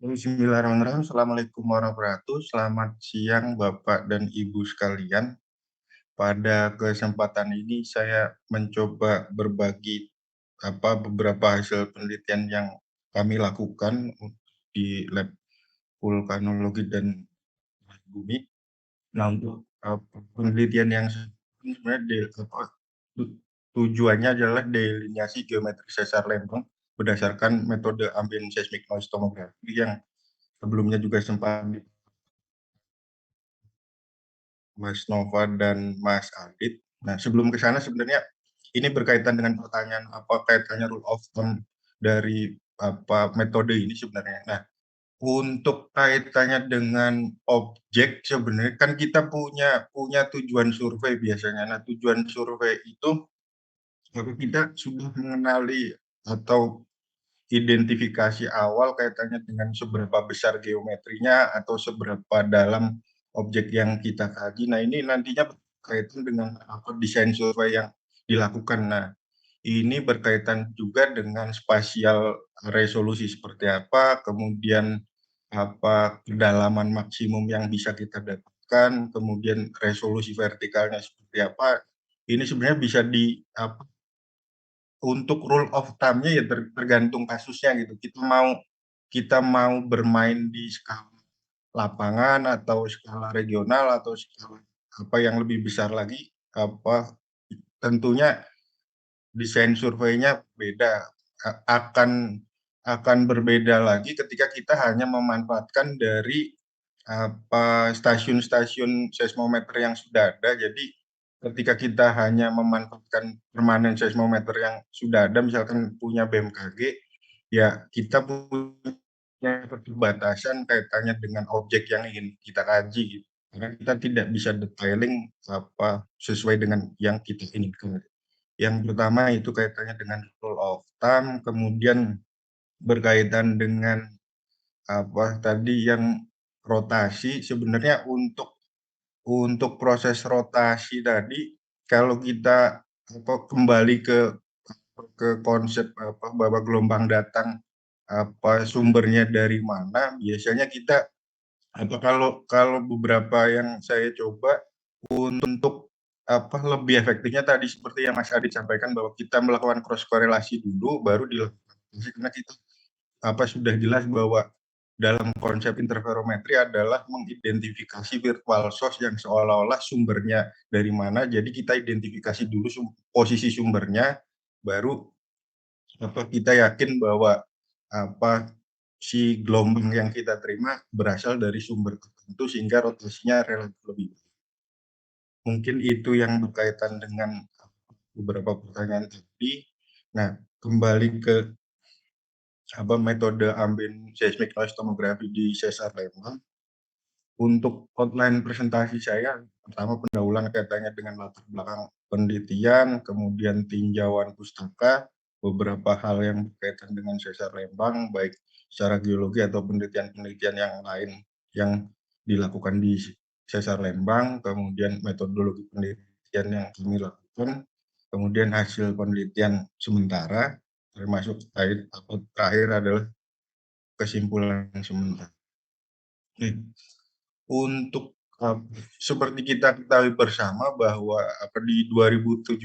Bismillahirrahmanirrahim. Assalamualaikum warahmatullahi wabarakatuh. Selamat siang Bapak dan Ibu sekalian. Pada kesempatan ini saya mencoba berbagi beberapa hasil penelitian yang kami lakukan di lab vulkanologi dan bumi. Nah, untuk penelitian yang sebenarnya tujuannya adalah delineasi geometri sesar lempeng berdasarkan metode ambient seismic noise tomography yang sebelumnya juga sempat Mas Nova dan Mas Adit. Nah, sebelum ke sana sebenarnya ini berkaitan dengan pertanyaan apa kaitannya rule of thumb dari metode ini sebenarnya. Nah, untuk kaitannya dengan objek sebenarnya kan kita punya punya tujuan survei biasanya. Nah, tujuan survei itu kita sudah mengenali atau identifikasi awal kaitannya dengan seberapa besar geometrinya atau seberapa dalam objek yang kita kaji. Nah, ini nantinya berkaitan dengan desain survei yang dilakukan. Nah, ini berkaitan juga dengan spasial resolusi seperti apa, kemudian kedalaman maksimum yang bisa kita dapatkan, kemudian resolusi vertikalnya seperti apa. Ini sebenarnya bisa untuk rule of thumb-nya ya tergantung kasusnya gitu. Kita mau bermain di skala lapangan atau skala regional atau skala yang lebih besar lagi, tentunya desain surveinya beda. Akan berbeda lagi ketika kita hanya memanfaatkan dari stasiun-stasiun seismometer yang sudah ada. Jadi ketika kita hanya memanfaatkan permanen seismometer yang sudah ada, misalkan punya BMKG, ya kita punya keterbatasan kaitannya dengan objek yang ingin kita kaji gitu. Karena kita tidak bisa detailing sesuai dengan yang kita inginkan. Yang pertama itu kaitannya dengan rule of thumb, kemudian berkaitan dengan tadi yang rotasi. Sebenarnya untuk proses rotasi tadi, kalau kita kembali ke konsep bahwa gelombang datang sumbernya dari mana, biasanya kita kalau kalau beberapa yang saya coba untuk lebih efektifnya tadi seperti yang Mas Adit sampaikan bahwa kita melakukan cross korelasi dulu baru dilakukan karena kita sudah jelas bahwa dalam konsep interferometri adalah mengidentifikasi virtual source yang seolah-olah sumbernya dari mana. Jadi kita identifikasi dulu posisi sumbernya, baru kita yakin bahwa apa si gelombang yang kita terima berasal dari sumber tertentu sehingga rotasinya relatif lebih baik. Mungkin itu yang berkaitan dengan beberapa pertanyaan tadi. Nah, kembali ke metode ambient seismic noise tomography di sesar Lembang. Untuk outline presentasi saya, pertama pendahuluan kaitannya dengan latar belakang penelitian, kemudian tinjauan pustaka, beberapa hal yang berkaitan dengan sesar Lembang, baik secara geologi atau penelitian-penelitian yang lain yang dilakukan di sesar Lembang, kemudian metodologi penelitian yang kami lakukan, kemudian hasil penelitian sementara, termasuk terakhir adalah kesimpulan sementara. Untuk seperti kita ketahui bersama bahwa di 2017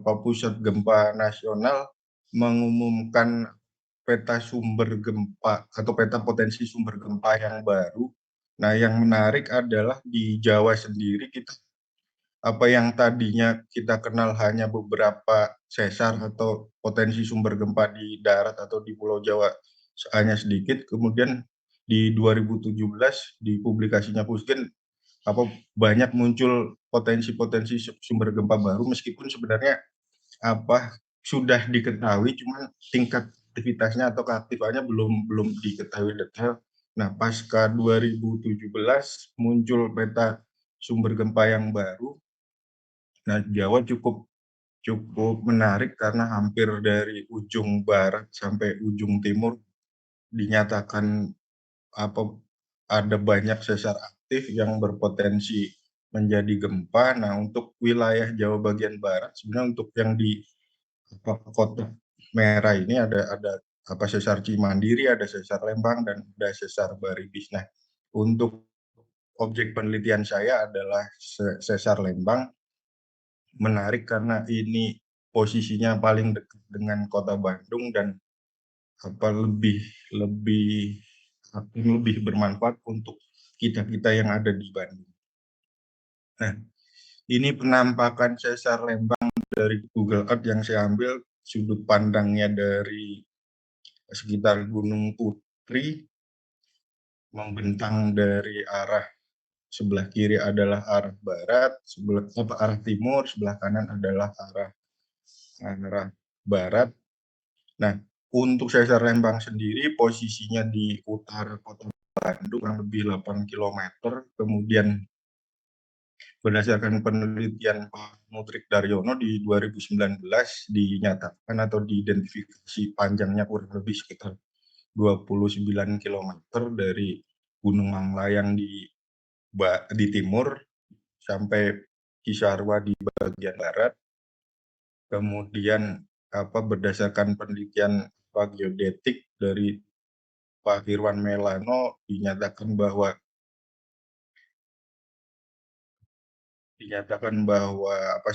Pusat Gempa Nasional mengumumkan peta sumber gempa atau peta potensi sumber gempa yang baru. Nah, yang menarik adalah di Jawa sendiri kita yang tadinya kita kenal hanya beberapa sesar atau potensi sumber gempa di darat atau di Pulau Jawa hanya sedikit, kemudian di 2017 di publikasinya Pusgen banyak muncul potensi-potensi sumber gempa baru meskipun sebenarnya sudah diketahui, cuman tingkat aktivitasnya atau keaktifannya belum diketahui detail. Nah, pasca 2017 muncul peta sumber gempa yang baru. Nah, Jawa cukup cukup menarik karena hampir dari ujung barat sampai ujung timur dinyatakan apa ada banyak sesar aktif yang berpotensi menjadi gempa. Nah, untuk wilayah Jawa bagian barat sebenarnya untuk yang di kota merah ini ada sesar Cimandiri, ada sesar Lembang, dan ada sesar Baribis. Nah, untuk objek penelitian saya adalah sesar Lembang. Menarik karena ini posisinya paling dekat dengan kota Bandung dan lebih lebih lebih bermanfaat untuk kita-kita yang ada di Bandung. Nah, ini penampakan sesar Lembang dari Google Earth yang saya ambil sudut pandangnya dari sekitar Gunung Putri, membentang dari arah sebelah kiri adalah arah barat, arah timur, sebelah kanan adalah arah barat. Nah, untuk sesar Lembang sendiri posisinya di utara kota Bandung kurang lebih 8 km. Kemudian berdasarkan penelitian Pak Mutrik Daryono di 2019 dinyatakan atau diidentifikasi panjangnya kurang lebih sekitar 29 km dari Gunung Manglayang di timur sampai Cisarua di bagian barat. Kemudian berdasarkan penelitian geodetik dari Pak Irwan Melano dinyatakan bahwa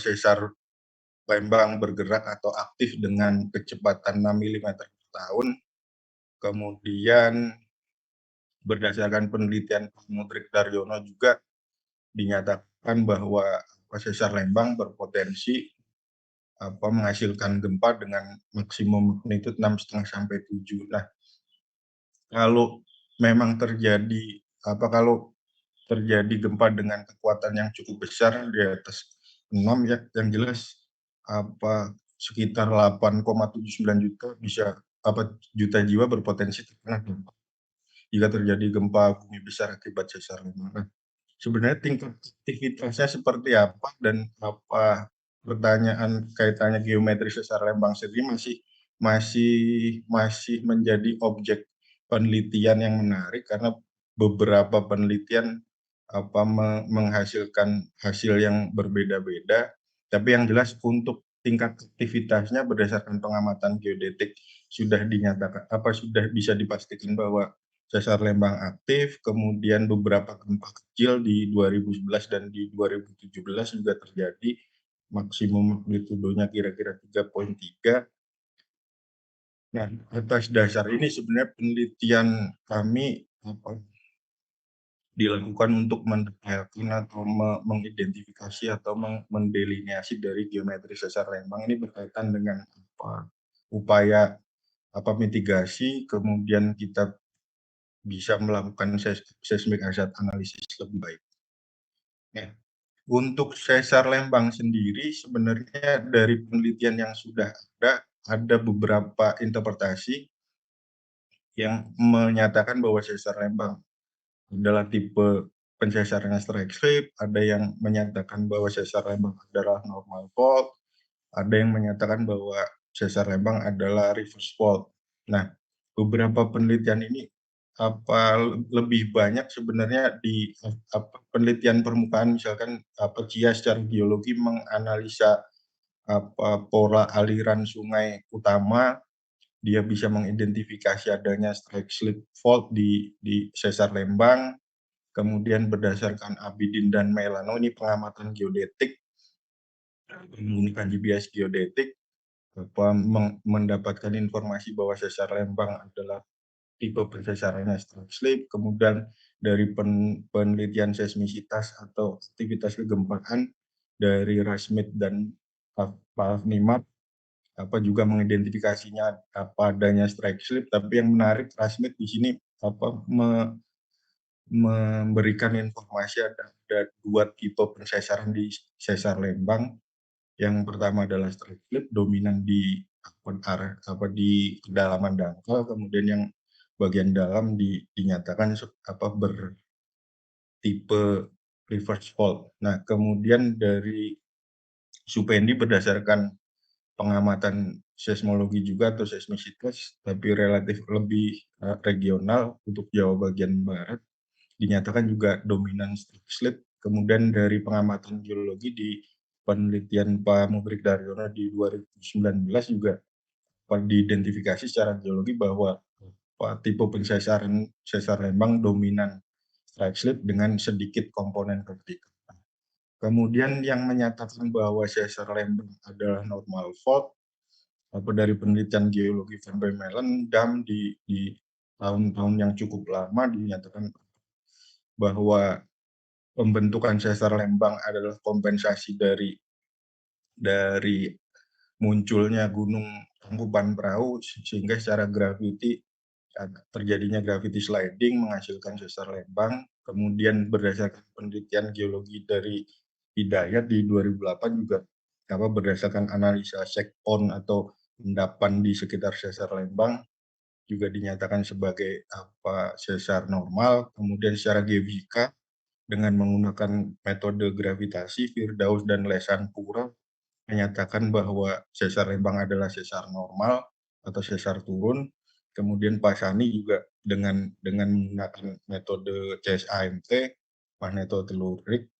sesar Lembang bergerak atau aktif dengan kecepatan 6 mm per tahun. Kemudian berdasarkan penelitian Pak Mutrik Daryono juga dinyatakan bahwa sesar Lembang berpotensi menghasilkan gempa dengan maksimum magnitudo 6,5 sampai 7. Nah, kalau memang kalau terjadi gempa dengan kekuatan yang cukup besar di atas 6 ya, yang jelas sekitar 8,79 juta jiwa berpotensi terkena dampak jika terjadi gempa bumi besar akibat sesar Lembang. Nah, sebenarnya tingkat aktivitasnya seperti apa dan pertanyaan kaitannya geometri sesar Lembang sendiri masih menjadi objek penelitian yang menarik karena beberapa penelitian menghasilkan hasil yang berbeda-beda, tapi yang jelas untuk tingkat aktivitasnya berdasarkan pengamatan geodetik sudah bisa dipastikan bahwa sesar Lembang aktif, kemudian beberapa gempa kecil di 2011 dan di 2017 juga terjadi, maksimum magnitudonya kira-kira 3,3. Nah, atas dasar ini sebenarnya penelitian kami dilakukan untuk mendetailkan atau mengidentifikasi atau mendelineasi dari geometri sesar Lembang ini berkaitan dengan upaya mitigasi, kemudian kita bisa melakukan seismic hazard analysis lebih baik. Nah, untuk sesar Lembang sendiri sebenarnya dari penelitian yang sudah ada beberapa interpretasi yang menyatakan bahwa sesar Lembang adalah tipe pencesarannya strike slip, ada yang menyatakan bahwa sesar Lembang adalah normal fault, ada yang menyatakan bahwa sesar Lembang adalah reverse fault. Nah, beberapa penelitian ini lebih banyak sebenarnya di penelitian permukaan, misalkan CIA secara geologi menganalisa pola aliran sungai utama, dia bisa mengidentifikasi adanya strike slip fault di sesar Lembang. Kemudian berdasarkan Abidin dan Melano, ini pengamatan geodetik menggunakan GPS geodetik, mendapatkan informasi bahwa sesar Lembang adalah tipe pencesarannya strike slip. Kemudian dari penelitian seismisitas atau aktivitas kegempaan dari Rasmit dan Pavnimat juga mengidentifikasinya adanya strike slip. Tapi yang menarik, Rasmit di sini memberikan informasi ada 2 tipe pencesaran di sesar Lembang. Yang pertama adalah strike slip dominan di di kedalaman dangkal, kemudian yang bagian dalam dinyatakan bertipe reverse fault. Nah, kemudian dari Supendi berdasarkan pengamatan seismologi juga atau seismisitas, tapi relatif lebih regional untuk Jawa bagian barat, dinyatakan juga dominan strike slip. Kemudian dari pengamatan geologi di penelitian Pak Mubrik Daryono di 2019 juga diidentifikasi secara geologi bahwa tipe pensesaran sesar Lembang dominan strike slip dengan sedikit komponen vertikal. Kemudian yang menyatakan bahwa sesar Lembang adalah normal fault dari penelitian geologi Van Bemmelen dam di tahun-tahun yang cukup lama dinyatakan bahwa pembentukan sesar Lembang adalah kompensasi dari munculnya gunung Tangkuban Perahu sehingga secara graviti terjadinya gravity sliding menghasilkan sesar Lembang. Kemudian berdasarkan penelitian geologi dari Hidayat di 2008 juga berdasarkan analisa sekpon atau endapan di sekitar sesar Lembang juga dinyatakan sebagai sesar normal. Kemudian secara geofisika dengan menggunakan metode gravitasi, Firdaus dan Lesan Pura menyatakan bahwa sesar Lembang adalah sesar normal atau sesar turun. Kemudian Pasani juga dengan menggunakan metode CSAMT, magnetotelurik,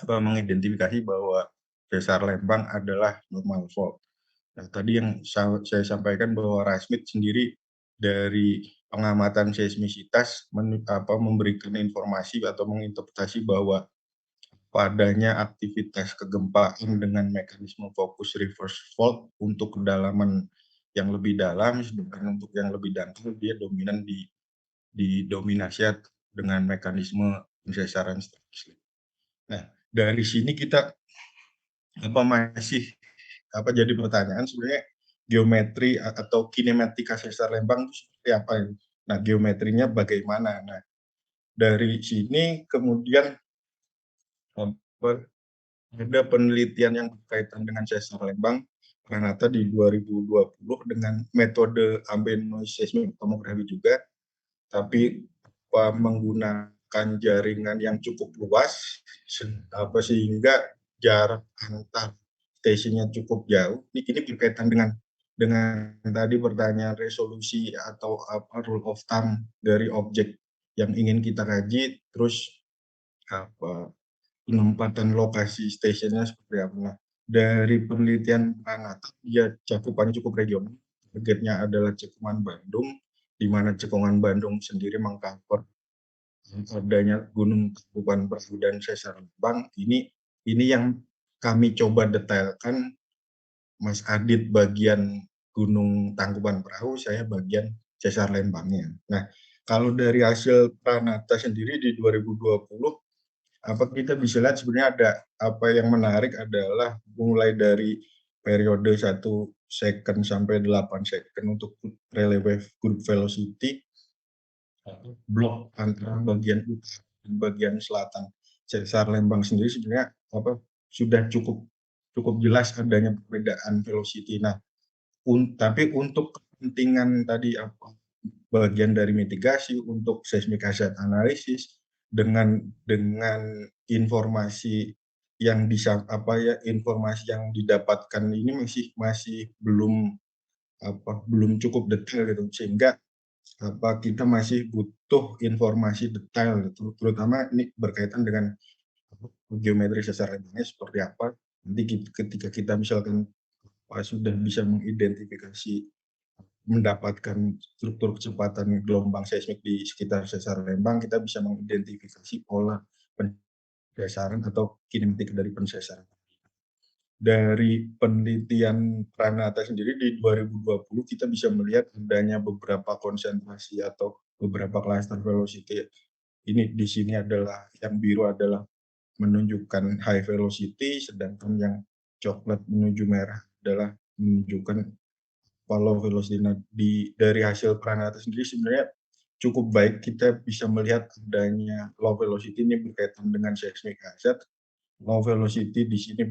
mengidentifikasi bahwa sesar Lembang adalah normal fault. Nah, tadi yang saya sampaikan bahwa Rasmith sendiri dari pengamatan seismisitas memberikan informasi atau menginterpretasi bahwa padanya aktivitas kegempaan dengan mekanisme fokus reverse fault untuk kedalaman yang lebih dalam, sedangkan untuk yang lebih dangkal dia dominan didominasi dengan mekanisme pensesaran strike slip. Nah, dari sini kita masih jadi pertanyaan sebenarnya geometri atau kinematika sesar Lembang itu seperti apa ini? Nah, geometrinya bagaimana? Nah, dari sini kemudian ada penelitian yang berkaitan dengan sesar Lembang Pranata di 2020 dengan metode ambient noise seismic tomografi juga, tapi menggunakan jaringan yang cukup luas sehingga jarak antar stasiunnya cukup jauh. Ini berkaitan dengan tadi pertanyaan resolusi atau rule of thumb dari objek yang ingin kita kaji, terus penempatan lokasi stasiunnya seperti apa. Nah, dari penelitian Pranata, dia cakupannya cukup regional. Targetnya adalah Cekungan Bandung, di mana Cekungan Bandung sendiri mengcover adanya Gunung Tangkuban Perahu dan Sesar Lembang. Ini yang kami coba detailkan. Mas Adit bagian Gunung Tangkuban Perahu, saya bagian Sesar Lembangnya. Nah, kalau dari hasil Pranata sendiri di 2020, kita bisa lihat sebenarnya ada yang menarik adalah mulai dari periode 1 second sampai 8 second untuk relay wave group velocity, blok antara bagian utara dan bagian selatan Sesar Lembang sendiri sebenarnya sudah cukup jelas adanya perbedaan velocity. Nah, tapi untuk kepentingan tadi bagian dari mitigasi untuk seismic hazard analysis dengan informasi yang informasi yang didapatkan ini masih belum cukup detail gitu, sehingga kita masih butuh informasi detail gitu, terutama ini berkaitan dengan geometri sesar Lembangnya seperti apa. Nanti ketika kita misalkan sudah bisa mengidentifikasi mendapatkan struktur kecepatan gelombang seismik di sekitar sesar Lembang, kita bisa mengidentifikasi pola pensesaran atau kinematik dari pensesaran. Dari penelitian Pranata sendiri di 2020 kita bisa melihat adanya beberapa konsentrasi atau beberapa cluster velocity. Ini di sini adalah yang biru adalah menunjukkan high velocity, sedangkan yang coklat menuju merah adalah menunjukkan low velocity. Nah, dari hasil Pranata sendiri sebenarnya cukup baik kita bisa melihat adanya low velocity ini berkaitan dengan seismic hazard. Low velocity di sini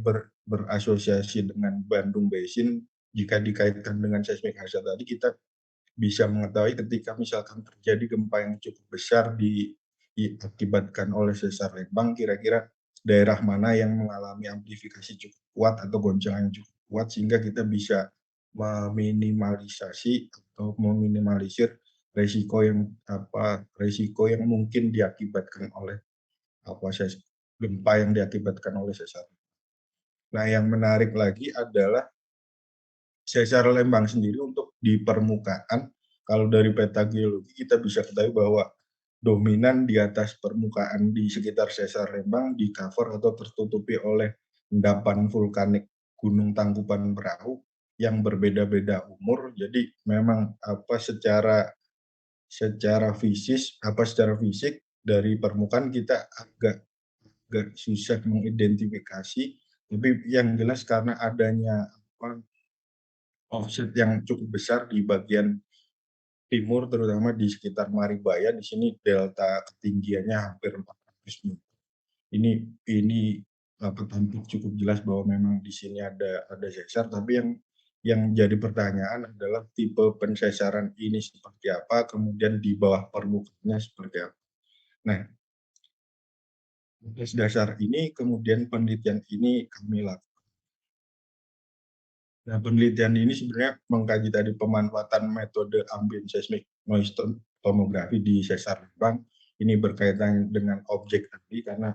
berasosiasi dengan Bandung Basin. Jika dikaitkan dengan seismic hazard tadi, kita bisa mengetahui ketika misalkan terjadi gempa yang cukup besar diakibatkan oleh sesar Lembang, kira-kira daerah mana yang mengalami amplifikasi cukup kuat atau goncangan cukup kuat, sehingga kita bisa meminimalisasi atau meminimalisir resiko yang mungkin diakibatkan oleh gempa yang diakibatkan oleh sesar. Nah, yang menarik lagi adalah sesar Lembang sendiri untuk di permukaan, kalau dari peta geologi kita bisa ketahui bahwa dominan di atas permukaan di sekitar sesar Lembang di-cover atau tertutupi oleh endapan vulkanik Gunung Tangkuban Perahu yang berbeda-beda umur. Jadi memang secara secara secara fisik dari permukaan kita agak agak susah mengidentifikasi, tapi yang jelas karena adanya offset yang cukup besar di bagian timur, terutama di sekitar Maribaya. Di sini delta ketinggiannya hampir 400 meter. Ini tampak cukup jelas bahwa memang di sini ada sesar, tapi yang jadi pertanyaan adalah tipe pensesaran ini seperti apa, kemudian di bawah permukaannya seperti apa. Nah, atas dasar ini kemudian penelitian ini kami lakukan. Nah, penelitian ini sebenarnya mengkaji tadi pemanfaatan metode ambient seismic noise tomography di sesar Lembang. Ini berkaitan dengan objek tadi karena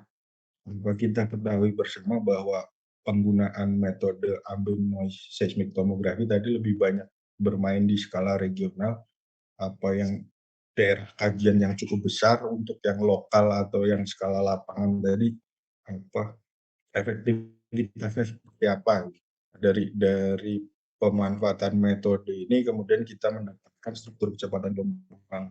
kita ketahui bersama bahwa penggunaan metode ambient noise seismic tomography tadi lebih banyak bermain di skala regional, yang daerah kajian yang cukup besar. Untuk yang lokal atau yang skala lapangan tadi efektivitasnya seperti apa. Dari pemanfaatan metode ini kemudian kita mendapatkan struktur kecepatan gelombang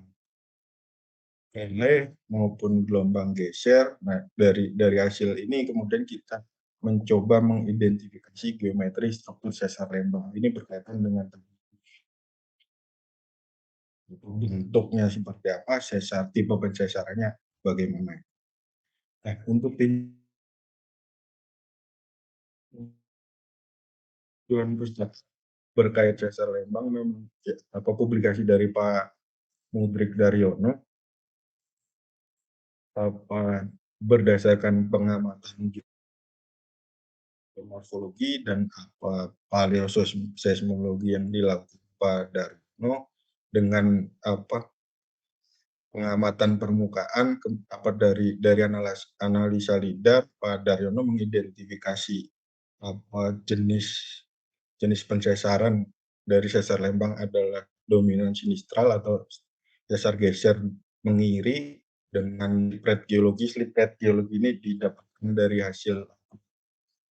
relay maupun gelombang geser. Nah, dari hasil ini kemudian kita mencoba mengidentifikasi geometri struktur sesar Lembang. Ini berkaitan dengan bentuknya seperti apa, tipe pensesarannya bagaimana. Nah, untuk tujuan pusat berkait sesar Lembang memang publikasi dari Pak Mudrik Daryono, berdasarkan pengamatan geomorfologi dan paleoseismologi yang dilakukan Pak Daryono dengan pengamatan permukaan dari analisa lidar. Pak Daryono mengidentifikasi jenis jenis pensesaran dari sesar Lembang adalah dominan sinistral atau sesar geser mengiri dengan slip geologi. Slip geologi ini didapatkan dari hasil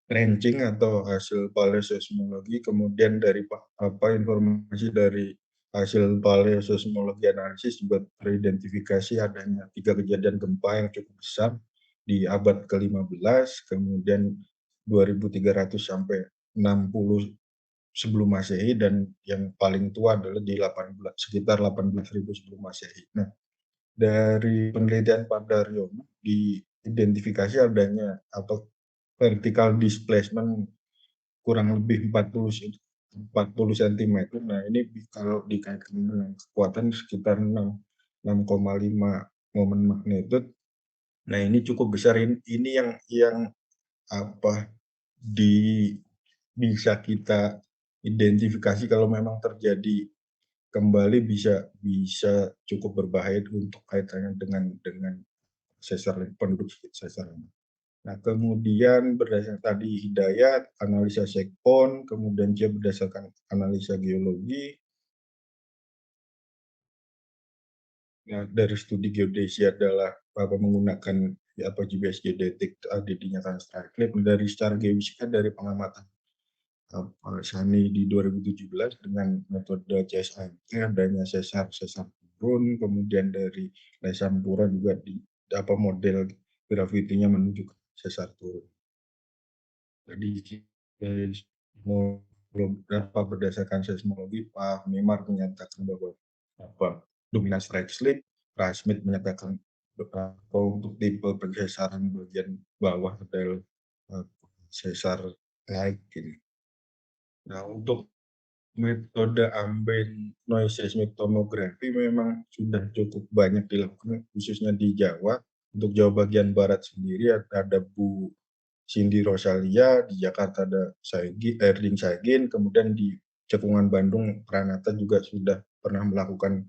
ranching atau hasil paleoseismologi, kemudian dari informasi dari hasil paleoseismologi analisis juga teridentifikasi adanya 3 kejadian gempa yang cukup besar di abad ke-15, kemudian 2300 sampai 60 sebelum Masehi, dan yang paling tua adalah di sekitar 18.000 sebelum Masehi. Nah, dari penelitian Pak Daryono diidentifikasi adanya vertical displacement kurang lebih 40 cm. Nah, ini kalau dikaitkan dengan kekuatan sekitar 6,5 momen magnitude. Nah, ini cukup besar. Ini yang apa di bisa kita identifikasi kalau memang terjadi kembali bisa cukup berbahaya untuk kaitannya dengan penduduk sesar. Nah, kemudian berdasarkan tadi Hidayat, analisa sekpon, kemudian dia berdasarkan analisa geologi. Nah, dari studi geodesi adalah menggunakan GPS geodetik dinyatakan strike slip. Dari secara geofisika dari pengamatan Sani di 2017 dengan metode CSIMT adanya sesar turun, kemudian dari Lesampura juga model gravitinya menunjukkan sesar turun. Jadi berdasarkan seismologi, Pak Mimar menyatakan bahwa dominan strike slip, Pak Smith menyatakan untuk tipe pergeseran bagian bawah adalah sesar naik gini. Nah, untuk metode ambient noise seismic tomography memang sudah cukup banyak dilakukan, khususnya di Jawa. Untuk Jawa bagian barat sendiri ada Bu Cindy Rosalia, di Jakarta ada Erding Saigin, kemudian di Cekungan Bandung, Pranata juga sudah pernah melakukan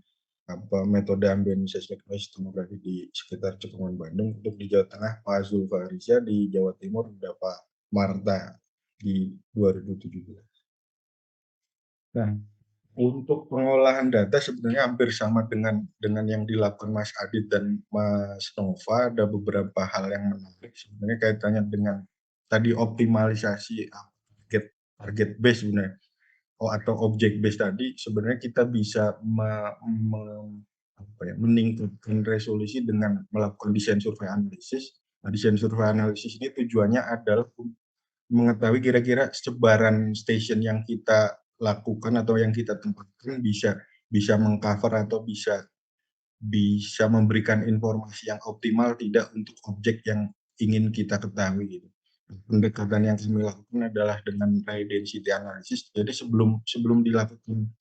metode ambient seismic noise tomography di sekitar Cekungan Bandung. Untuk di Jawa Tengah, Pak Zulfa, di Jawa Timur ada Pak Marta di 2017. Nah, untuk pengolahan data sebenarnya hampir sama dengan yang dilakukan Mas Adit dan Mas Nova. Ada beberapa hal yang menarik sebenarnya kaitannya dengan tadi optimalisasi target target base sebenarnya, atau object base tadi sebenarnya kita bisa meningkatkan resolusi dengan melakukan desain survei analisis. Nah, desain survei analisis ini tujuannya adalah mengetahui kira-kira sebaran stasiun yang kita lakukan atau yang kita tempatkan bisa bisa meng-cover atau bisa bisa memberikan informasi yang optimal tidak untuk objek yang ingin kita ketahui gitu. Pendekatan yang kami lakukan adalah dengan high density analysis. Jadi sebelum sebelum dilakukan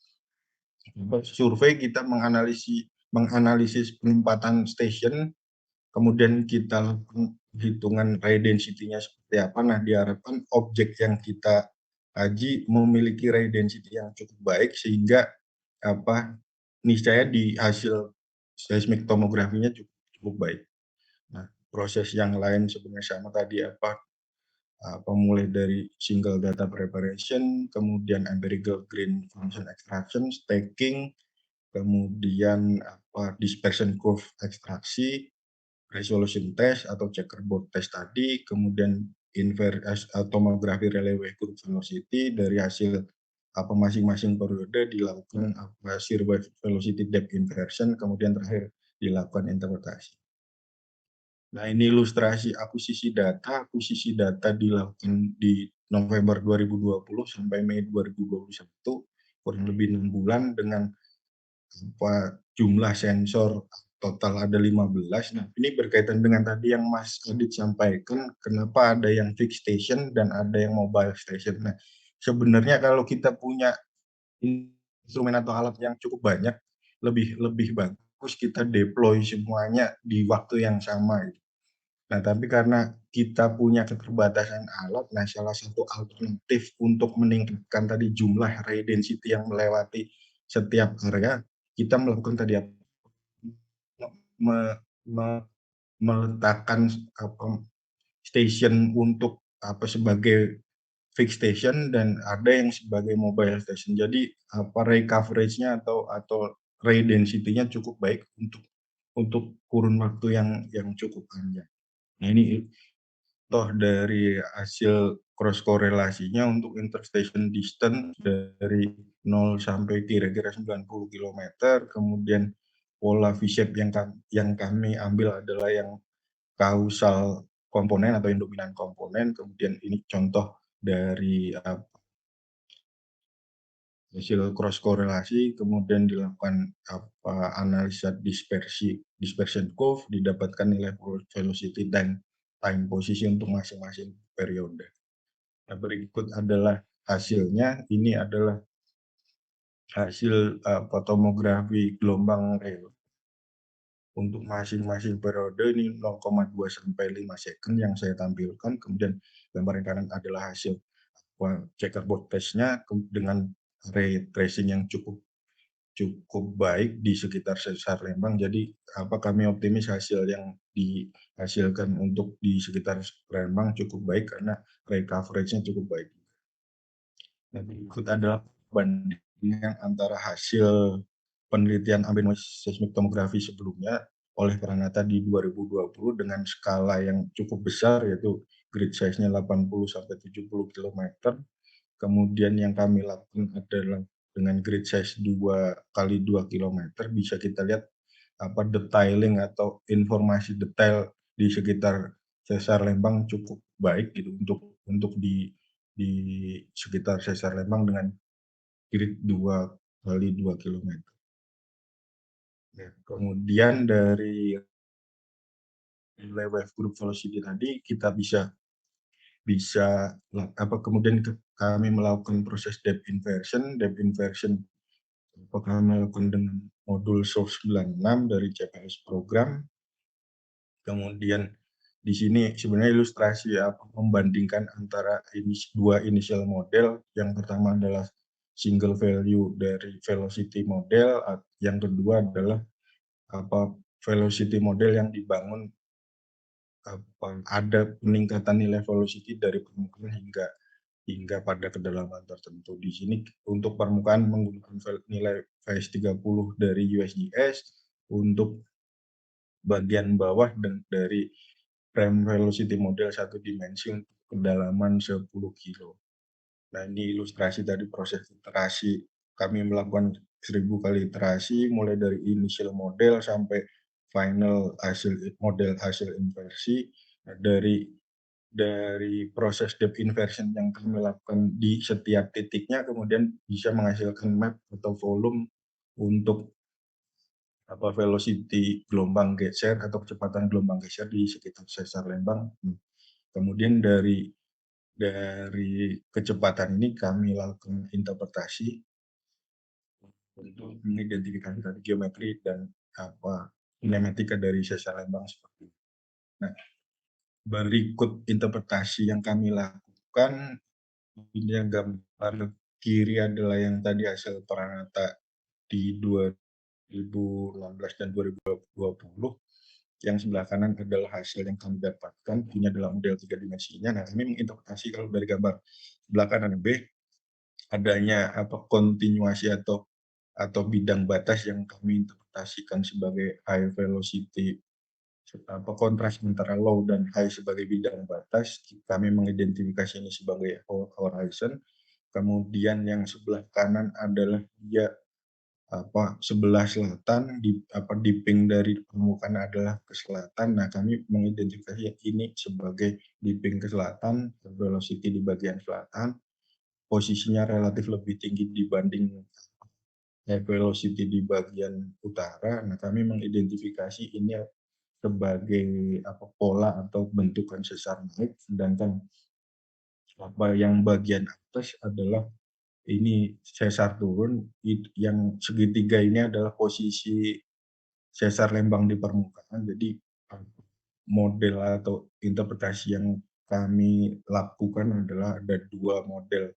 survei kita menganalisis penempatan stasiun, kemudian kita lakukan hitungan high density-nya seperti apa. Nah, diharapkan objek yang kita kaji memiliki high density yang cukup baik sehingga apa niscaya di hasil seismik tomografinya cukup cukup baik. Nah, proses yang lain sebenarnya sama tadi mulai dari single data preparation, kemudian empirical green function extraction, stacking, kemudian dispersion curve ekstraksi, resolution test atau checkerboard test tadi, kemudian tomografi relay wave curve velocity dari hasil masing-masing periode dilakukan shear wave velocity depth inversion, kemudian terakhir dilakukan interpretasi. Nah, ini ilustrasi akuisisi data. Akuisisi data dilakukan di November 2020 sampai Mei 2021, kurang lebih 6 bulan dengan jumlah sensor total ada 15. Nah, ini berkaitan dengan tadi yang Mas Adit sampaikan, kenapa ada yang fixed station dan ada yang mobile station. Nah, sebenarnya kalau kita punya instrumen atau alat yang cukup banyak, lebih lebih bagus kita deploy semuanya di waktu yang sama gitu. Nah, tapi karena kita punya keterbatasan alat, nah salah satu alternatif untuk meningkatkan tadi jumlah ray density yang melewati setiap area, kita melakukan tadi me me meletakkan station untuk sebagai fixed station dan ada yang sebagai mobile station. Jadi ray coverage-nya atau ray density-nya cukup baik untuk kurun waktu yang cukup panjang. Nah, ini toh dari hasil cross korelasinya untuk interstation distance dari 0 sampai kira-kira 90 kilometer, kemudian pola V-shape yang kami ambil adalah yang kausal komponen atau yang dominan komponen, kemudian ini contoh dari hasil cross korelasi, kemudian dilakukan analisa dispersion curve, didapatkan nilai velocity dan time posisi untuk masing-masing periode. Nah, berikut adalah hasilnya. Ini adalah hasil tomografi gelombang rel untuk masing-masing periode ini 0,2 sampai 5 second yang saya tampilkan. Kemudian gambar yang kanan adalah hasil checkerboard test-nya dengan ray tracing yang cukup cukup baik di sekitar sesar Lembang. Jadi kami optimis hasil yang dihasilkan untuk di sekitar Lembang cukup baik karena ray coverage-nya cukup baik. Nah, berikut adalah perbandingan antara hasil penelitian ambient seismic tomografi sebelumnya oleh Pranata di 2020 dengan skala yang cukup besar yaitu grid size-nya 80 sampai 70 km. Kemudian yang kami lakukan adalah dengan grid size 2 kali 2 kilometer bisa kita lihat detailing atau informasi detail di sekitar sesar Lembang cukup baik gitu untuk di sekitar sesar Lembang dengan grid 2 kali 2 kilometer. Ya, kemudian dari nilai wave group velocity tadi kita bisa bisa kemudian kami melakukan proses depth inversion. Depth inversion kami melakukan dengan modul SOF 96 dari CPS program. Kemudian di sini sebenarnya ilustrasi membandingkan antara dua initial model. Yang pertama adalah single value dari velocity model, yang kedua adalah velocity model yang dibangun ada peningkatan nilai velocity dari permukaan hingga pada kedalaman tertentu. Di sini untuk permukaan menggunakan nilai VS30 dari USGS, untuk bagian bawah dan dari frame velocity model satu dimensi untuk kedalaman 10 kilo. Nah, ini ilustrasi tadi proses iterasi. Kami melakukan 1000 kali iterasi, mulai dari initial model sampai final model hasil inversi. Nah, dari proses depth inversion yang kami lakukan di setiap titiknya, kemudian bisa menghasilkan map atau volume untuk velocity gelombang geser atau kecepatan gelombang geser di sekitar sesar Lembang. Kemudian dari kecepatan ini kami lakukan interpretasi untuk mengidentifikasi tadi geometri dan kinematika dari sesar Lembang seperti itu. Nah, berikut interpretasi yang kami lakukan, ini yang gambar kiri adalah yang tadi hasil Pranata di 2016 dan 2020. Yang sebelah kanan adalah hasil yang kami dapatkan. Ini adalah model 3 dimensinya. Nah, kami menginterpretasi kalau dari gambar sebelah kanan B, adanya kontinuasi atau bidang batas yang kami interpretasikan sebagai high velocity, kontras antara low dan high sebagai bidang batas. Kami mengidentifikasi ini sebagai horizon. Kemudian yang sebelah kanan adalah dia sebelah selatan, dipping dari permukaan adalah ke selatan. Nah, kami mengidentifikasi ini sebagai dipping ke selatan, velocity di bagian selatan, posisinya relatif lebih tinggi dibanding velocity di bagian utara. Nah, kami mengidentifikasi ini sebagai pola atau bentukan sesar naik, sedangkan yang bagian atas adalah ini sesar turun. Yang segitiga ini adalah posisi sesar Lembang di permukaan. Jadi model atau interpretasi yang kami lakukan adalah ada dua model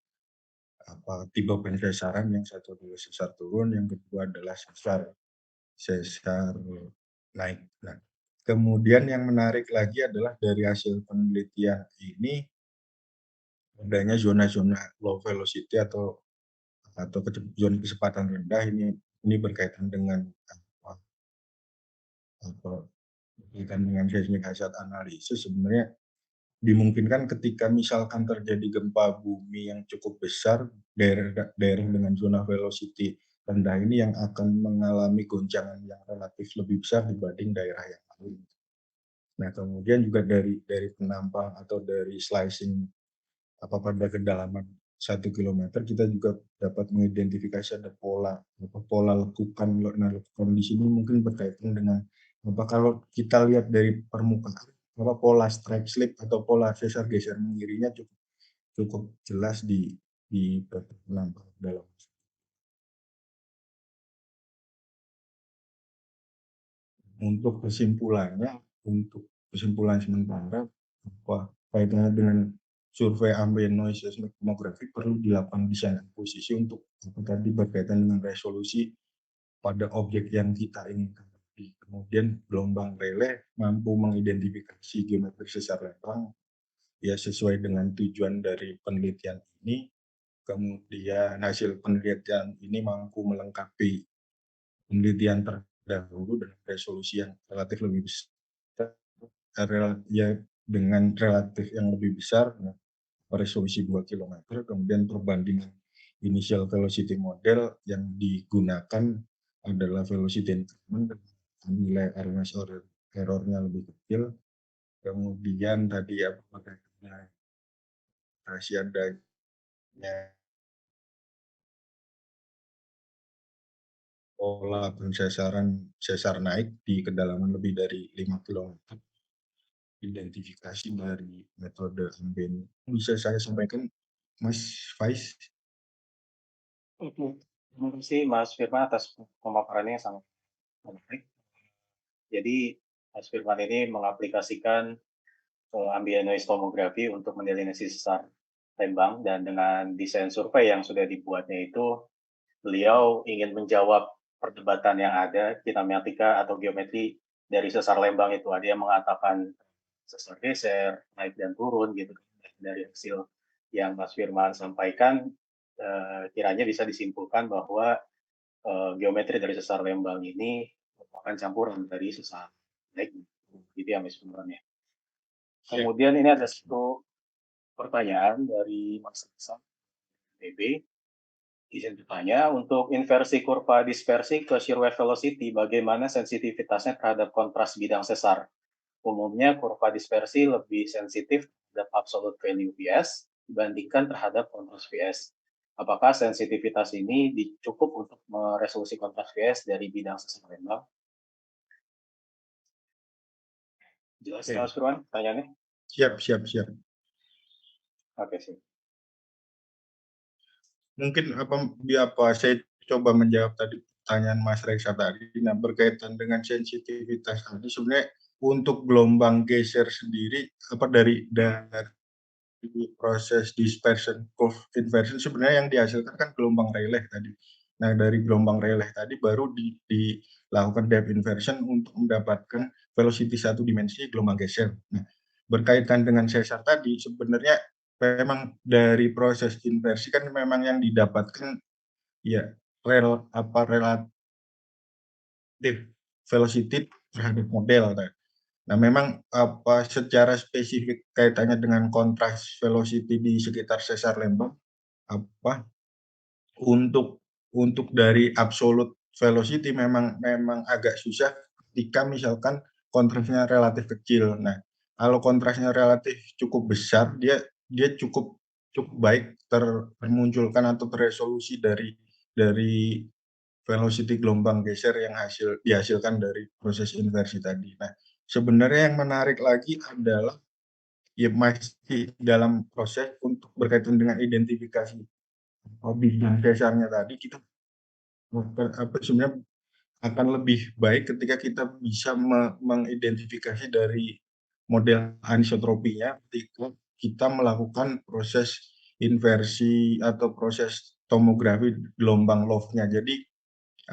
tipe pensesaran. Yang satu adalah sesar turun, yang kedua adalah sesar naik. Nah, kemudian yang menarik lagi adalah dari hasil penelitian ini adanya zona-zona low velocity atau zona kecepatan rendah. Ini berkaitan dengan berkaitan dengan seismic hazard analisis. Sebenarnya dimungkinkan ketika misalkan terjadi gempa bumi yang cukup besar, daerah dengan zona velocity rendah ini yang akan mengalami goncangan yang relatif lebih besar dibanding daerah yang lain. Nah, kemudian juga dari penampang atau dari slicing pada kedalaman 1 kilometer, kita juga dapat mengidentifikasi ada pola lekukan. Nah, lekukan di sini mungkin berkaitan dengan kalau kita lihat dari permukaan, pola strike slip atau pola sesar geser mengirinya cukup jelas di penampang dalam. Untuk kesimpulan sementara, kaitannya dengan survei ambient noise seismography, perlu dilakukan desain posisi untuk tadi berkaitan dengan resolusi pada objek yang kita inginkan. Kemudian gelombang Rayleigh mampu mengidentifikasi geometri sesar Lembang ya sesuai dengan tujuan dari penelitian ini. Kemudian hasil penelitian ini mampu melengkapi penelitian terdahulu dengan resolusi yang relatif lebih besar, ya dengan relatif yang lebih besar, resolusi 2 kilometer. Kemudian perbandingan initial velocity model yang digunakan adalah velocity increment, nilai RMS error-nya lebih kecil. Kemudian tadi rahasia adanya pola sesar naik di kedalaman lebih dari 5 kilometer. Identifikasi dari metode ambient. Bisa saya sampaikan, Mas Faiz? Oke, terima kasih Mas Firman atas pemaparannya yang sangat menarik. Jadi Mas Firman ini mengaplikasikan ambient noise tomography untuk mendeteksi sesar Lembang, dan dengan desain survei yang sudah dibuatnya itu, beliau ingin menjawab perdebatan yang ada, kinematika atau geometri dari sesar Lembang itu. Ada yang mengatakan sesar geser, naik dan turun gitu dari hasil yang Mas Firman sampaikan, kiranya bisa disimpulkan bahwa, geometri dari sesar Lembang ini merupakan campuran dari sesar naik, gitu ya Mas Firman ya. Iya. Kemudian ini ada satu pertanyaan dari Mas Iksan PB, izin bertanya, untuk inversi kurva dispersi ke shear wave velocity, bagaimana sensitivitasnya terhadap kontras bidang sesar? Umumnya kurva dispersi lebih sensitif terhadap absolute value Vs dibandingkan terhadap kontras Vs. Apakah sensitivitas ini cukup untuk meresolusi kontras Vs dari bidang sesar Lembang? Jelas ya Oke. Mas Firman pertanyaannya? Siap siap siap. Oke sih. Mungkin saya coba menjawab tadi pertanyaan Mas Reza tadi. Nah, berkaitan dengan sensitivitas tadi, sebenarnya untuk gelombang geser sendiri, dari proses dispersion curve inversion sebenarnya yang dihasilkan kan gelombang Rayleigh tadi. Nah, dari gelombang Rayleigh tadi baru dilakukan depth inversion untuk mendapatkan velocity satu dimensi gelombang geser. Nah, berkaitan dengan sesar tadi, sebenarnya memang dari proses inversi kan memang yang didapatkan ya relatif velocity terhadap model. Nah, memang secara spesifik kaitannya dengan kontras velocity di sekitar sesar Lembang, apa untuk dari absolute velocity memang memang agak susah ketika misalkan kontrasnya relatif kecil. Nah, kalau kontrasnya relatif cukup besar, dia dia cukup cukup baik termunculkan atau terresolusi dari velocity gelombang geser yang dihasilkan dari proses inversi tadi. Nah, sebenarnya yang menarik lagi adalah ya masih dalam proses untuk berkaitan dengan identifikasi bidang dasarnya tadi kita sebenarnya akan lebih baik ketika kita bisa mengidentifikasi dari model anisotropinya ketika kita melakukan proses inversi atau proses tomografi gelombang loft-nya. Jadi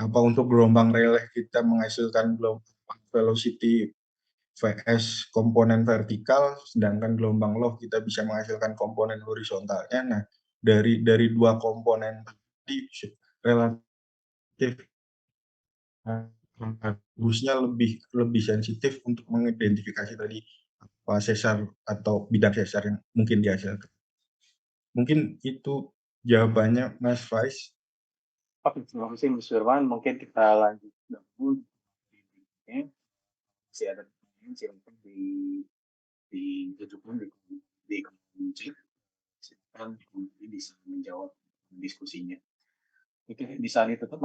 untuk gelombang Rayleigh kita menghasilkan gelombang velocity Vs komponen vertikal, sedangkan gelombang loft kita bisa menghasilkan komponen horizontalnya. Nah, dari dua komponen tadi relatif harusnya lebih lebih sensitif untuk mengidentifikasi tadi apa sesar atau bidang sesar yang mungkin dihasilkan. Mungkin itu jawabannya Mas Faiz. Oke, terima kasih Mas Firman. Mungkin kita lanjut dulu. Masih ada pertanyaan, silakan diajukan di kolom chat. Silakan bisa menjawab diskusinya. Oke, bisa ditutup.